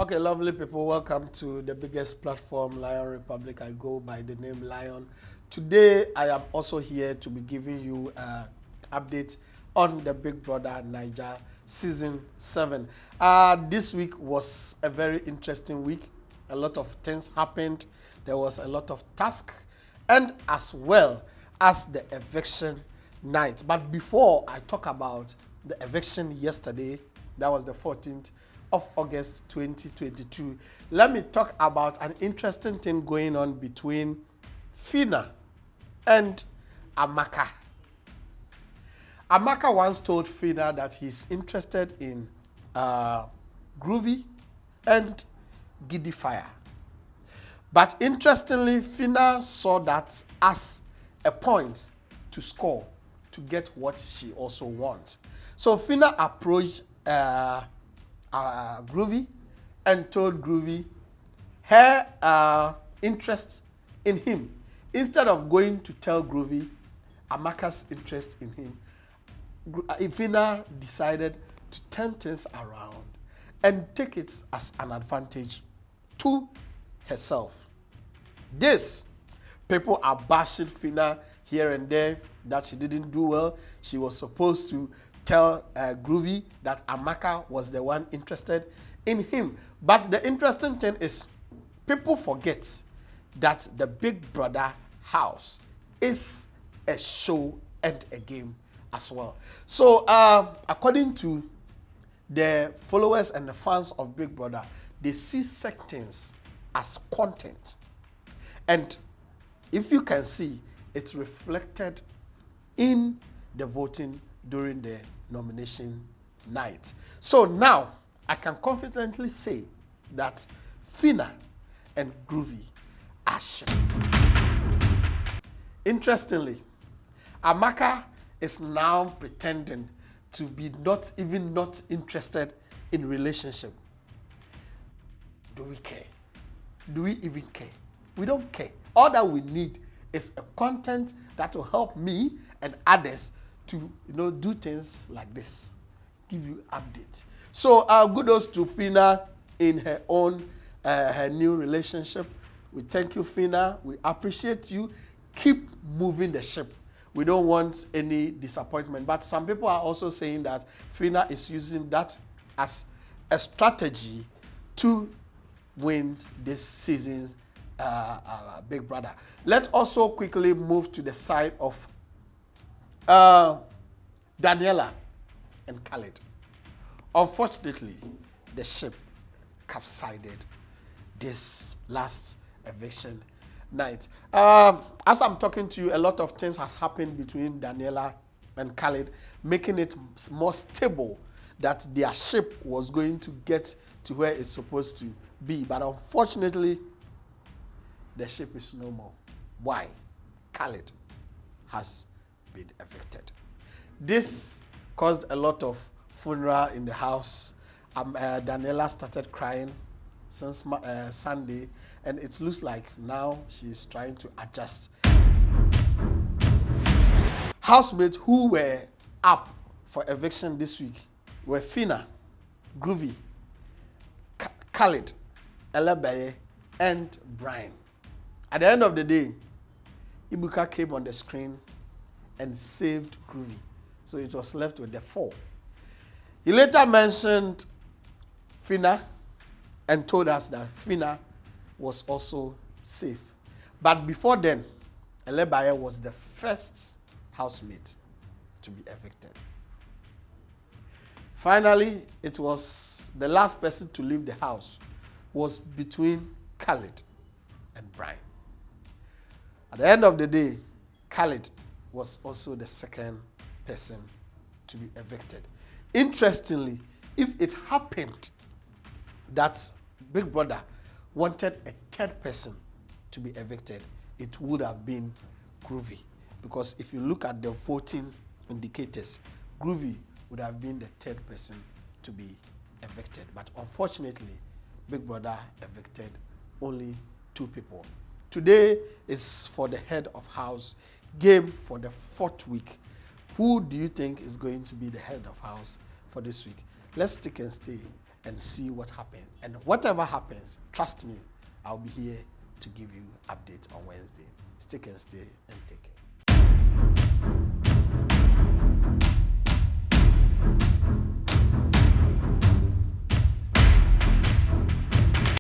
Okay, lovely people, welcome to the biggest platform, Lion Republic. I go by the name Lion. Today, I am also here to be giving you an update on the Big Brother Naija Season 7. This week was a very interesting week. A lot of things happened. There was a lot of tasks, and as well as the eviction night. But before I talk about the eviction yesterday, that was the 14th of August 2022. Let me talk about an interesting thing going on between Phyna and Amaka. Amaka once told Phyna that he's interested in Groovy and Giddy Fire. But interestingly, Phyna saw that as a point to score to get what she also wants. So Phyna approached Groovy and told Groovy her interest in him. Instead of going to tell Groovy Amaka's interest in him, Phyna decided to turn things around and take it as an advantage to herself. This, people are bashing Phyna here and there that she didn't do well. She was supposed to tell Groovy that Amaka was the one interested in him. But the interesting thing is, people forget that the Big Brother house is a show and a game as well. So according to the followers and the fans of Big Brother, they see such things as content. And if you can see, it's reflected in the voting during the nomination night. So now, I can confidently say that Phyna and Groovy are sharing. Interestingly, Amaka is now pretending to be not interested in relationship. Do we care? Do we even care? We don't care. All that we need is a content that will help me and others to do things like this, give you updates. So kudos to Phyna in her own her new relationship. We thank you, Phyna. We appreciate you. Keep moving the ship. We don't want any disappointment. But some people are also saying that Phyna is using that as a strategy to win this season's Big Brother. Let's also quickly move to the side of Daniela and Khaled. Unfortunately, the ship capsized this last eviction night. As I'm talking to you, a lot of things has happened between Daniela and Khaled, making it more stable that their ship was going to get to where it's supposed to be. But unfortunately, the ship is no more. Why? Khaled has been evicted. This caused a lot of funeral in the house. Daniela started crying since Sunday, and it looks like now she's trying to adjust. Housemates who were up for eviction this week were Phyna, Groovy, Khaled, Bbnaija, and Brian. At the end of the day, Ibuka came on the screen and saved Groovy. So it was left with the 4. He later mentioned Phyna and told us that Phyna was also safe. But before then, Bbnaija was the first housemate to be evicted. Finally, it was the last person to leave the house was between Khaled and Brian. At the end of the day, Khaled was also the second person to be evicted. Interestingly, if it happened that Big Brother wanted a third person to be evicted, it would have been Groovy. Because if you look at the voting indicators, Groovy would have been the third person to be evicted. But unfortunately, Big Brother evicted only 2 people. Today is for the head of house game for the 4th week. Who do you think is going to be the head of house for this week? Let's stick and stay and see what happens. And whatever happens, trust me, I'll be here to give you updates on Wednesday. Stick and stay and take care.